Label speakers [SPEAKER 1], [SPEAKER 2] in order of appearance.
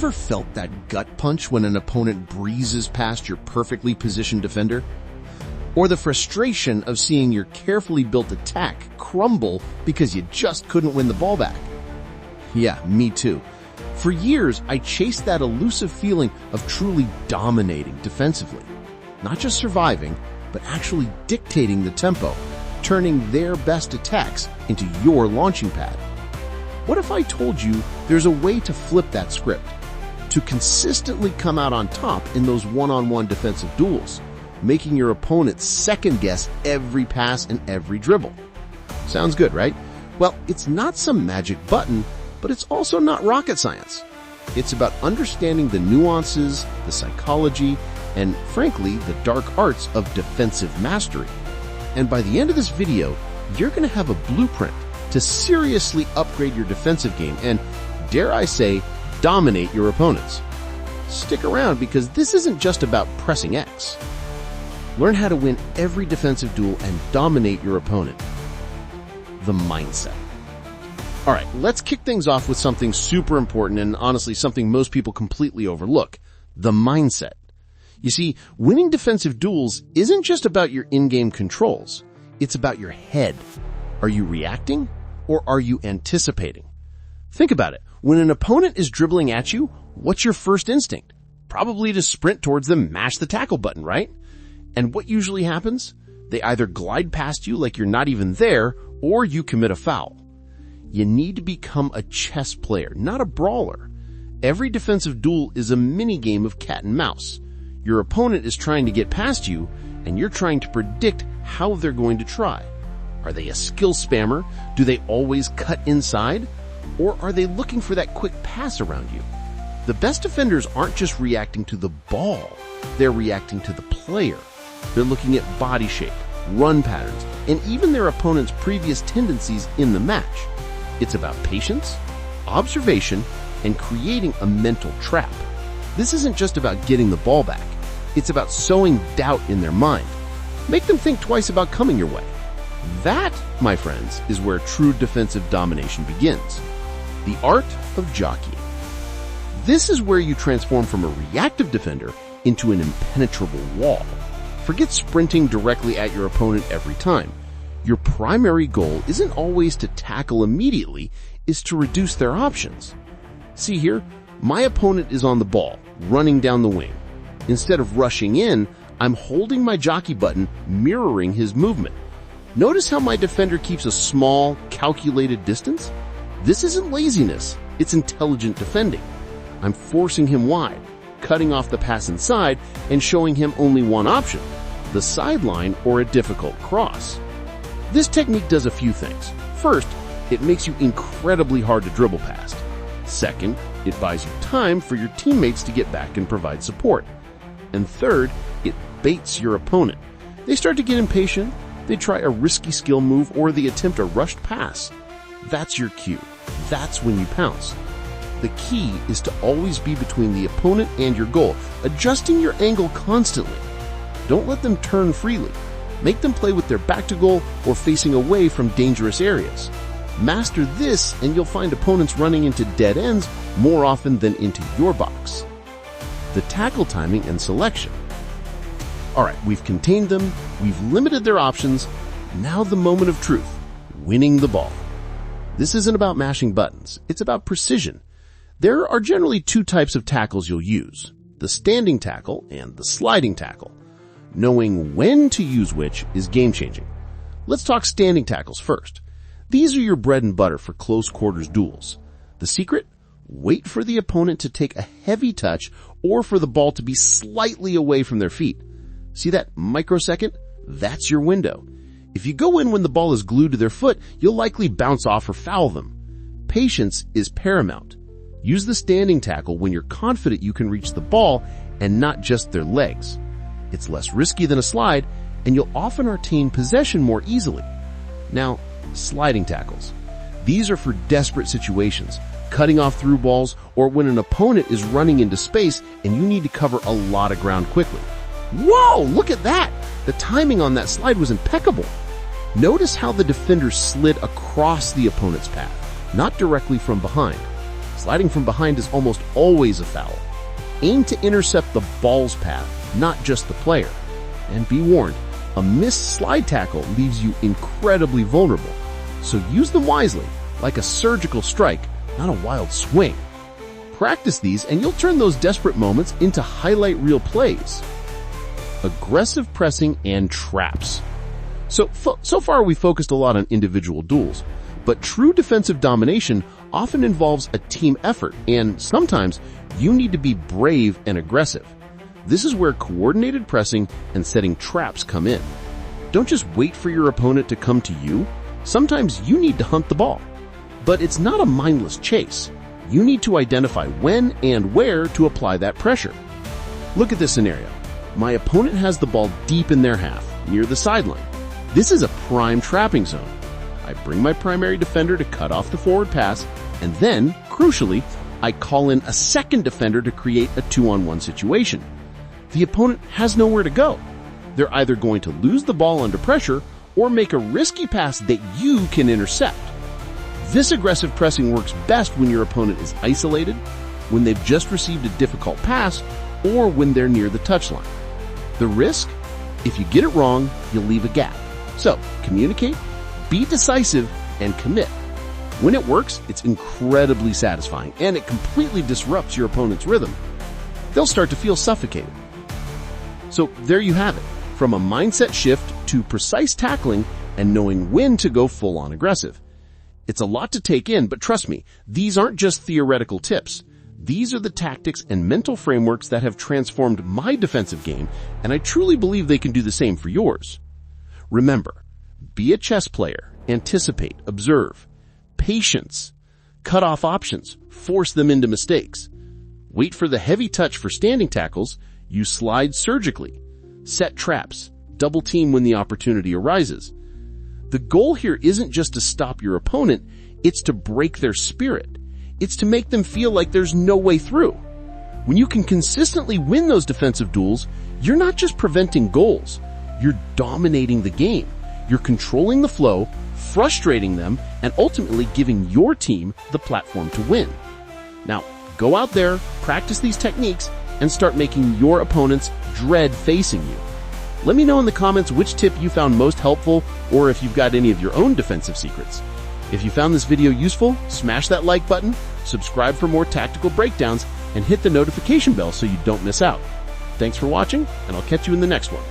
[SPEAKER 1] Ever felt that gut punch when an opponent breezes past your perfectly positioned defender? Or the frustration of seeing your carefully built attack crumble because you just couldn't win the ball back? Yeah, me too. For years, I chased that elusive feeling of truly dominating defensively. Not just surviving, but actually dictating the tempo, turning their best attacks into your launching pad. What if I told you there's a way to flip that script, to consistently come out on top in those one-on-one defensive duels, making your opponent second-guess every pass and every dribble? Sounds good, right? Well, it's not some magic button, but it's also not rocket science. It's about understanding the nuances, the psychology, and frankly, the dark arts of defensive mastery. And by the end of this video, you're going to have a blueprint to seriously upgrade your defensive game and, dare I say, dominate your opponents. Stick around because this isn't just about pressing X. Learn how to win every defensive duel and dominate your opponent. The mindset. All right, let's kick things off with something super important and honestly something most people completely overlook, the mindset. You see, winning defensive duels isn't just about your in-game controls. It's about your head. Are you reacting or are you anticipating? Think about it. When an opponent is dribbling at you, what's your first instinct? Probably to sprint towards them, mash the tackle button, right? And what usually happens? They either glide past you like you're not even there, or you commit a foul. You need to become a chess player, not a brawler. Every defensive duel is a mini game of cat and mouse. Your opponent is trying to get past you, and you're trying to predict how they're going to try. Are they a skill spammer? Do they always cut inside? Or are they looking for that quick pass around you? The best defenders aren't just reacting to the ball. They're reacting to the player. They're looking at body shape, run patterns, and even their opponent's previous tendencies in the match. It's about patience, observation, and creating a mental trap. This isn't just about getting the ball back. It's about sowing doubt in their mind. Make them think twice about coming your way. That, my friends, is where true defensive domination begins. The art of jockeying. This is where you transform from a reactive defender into an impenetrable wall. Forget sprinting directly at your opponent every time. Your primary goal isn't always to tackle immediately, it's to reduce their options. See here, my opponent is on the ball, running down the wing. Instead of rushing in, I'm holding my jockey button, mirroring his movement. Notice how my defender keeps a small, calculated distance? This isn't laziness, it's intelligent defending. I'm forcing him wide, cutting off the pass inside, and showing him only one option, the sideline or a difficult cross. This technique does a few things. First, it makes you incredibly hard to dribble past. Second, it buys you time for your teammates to get back and provide support. And third, it baits your opponent. They start to get impatient, they try a risky skill move, or they attempt a rushed pass. That's your cue. That's when you pounce. The key is to always be between the opponent and your goal, adjusting your angle constantly. Don't let them turn freely. Make them play with their back to goal or facing away from dangerous areas. Master this and you'll find opponents running into dead ends more often than into your box. The tackle timing and selection. All right, we've contained them, we've limited their options. Now the moment of truth, winning the ball. This isn't about mashing buttons, it's about precision. There are generally two types of tackles you'll use, the standing tackle and the sliding tackle. Knowing when to use which is game-changing. Let's talk standing tackles first. These are your bread and butter for close quarters duels. The secret? Wait for the opponent to take a heavy touch or for the ball to be slightly away from their feet. See that microsecond? That's your window. If you go in when the ball is glued to their foot, you'll likely bounce off or foul them. Patience is paramount. Use the standing tackle when you're confident you can reach the ball and not just their legs. It's less risky than a slide, and you'll often retain possession more easily. Now, sliding tackles. These are for desperate situations, cutting off through balls, or when an opponent is running into space and you need to cover a lot of ground quickly. Whoa, look at that! The timing on that slide was impeccable. Notice how the defender slid across the opponent's path, not directly from behind. Sliding from behind is almost always a foul. Aim to intercept the ball's path, not just the player. And be warned, a missed slide tackle leaves you incredibly vulnerable. So use them wisely, like a surgical strike, not a wild swing. Practice these and you'll turn those desperate moments into highlight reel plays. Aggressive pressing and traps. So far we focused a lot on individual duels, but true defensive domination often involves a team effort, and sometimes you need to be brave and aggressive. This is where coordinated pressing and setting traps come in. Don't just wait for your opponent to come to you. Sometimes you need to hunt the ball. But it's not a mindless chase. You need to identify when and where to apply that pressure. Look at this scenario. My opponent has the ball deep in their half, near the sideline. This is a prime trapping zone. I bring my primary defender to cut off the forward pass, and then, crucially, I call in a second defender to create a 2-on-1 situation. The opponent has nowhere to go. They're either going to lose the ball under pressure or make a risky pass that you can intercept. This aggressive pressing works best when your opponent is isolated, when they've just received a difficult pass, or when they're near the touchline. The risk? If you get it wrong, you'll leave a gap. So, communicate, be decisive, and commit. When it works, it's incredibly satisfying, and it completely disrupts your opponent's rhythm. They'll start to feel suffocated. So there you have it, from a mindset shift to precise tackling and knowing when to go full-on aggressive. It's a lot to take in, but trust me, these aren't just theoretical tips. These are the tactics and mental frameworks that have transformed my defensive game, and I truly believe they can do the same for yours. Remember, be a chess player, anticipate, observe. Patience. Cut off options, force them into mistakes. Wait for the heavy touch for standing tackles, use slide surgically. Set traps, double team when the opportunity arises. The goal here isn't just to stop your opponent, it's to break their spirit. It's to make them feel like there's no way through. When you can consistently win those defensive duels, you're not just preventing goals, you're dominating the game. You're controlling the flow, frustrating them, and ultimately giving your team the platform to win. Now, go out there, practice these techniques, and start making your opponents dread facing you. Let me know in the comments which tip you found most helpful, or if you've got any of your own defensive secrets. If you found this video useful, smash that like button, subscribe for more tactical breakdowns, and hit the notification bell so you don't miss out. Thanks for watching, and I'll catch you in the next one.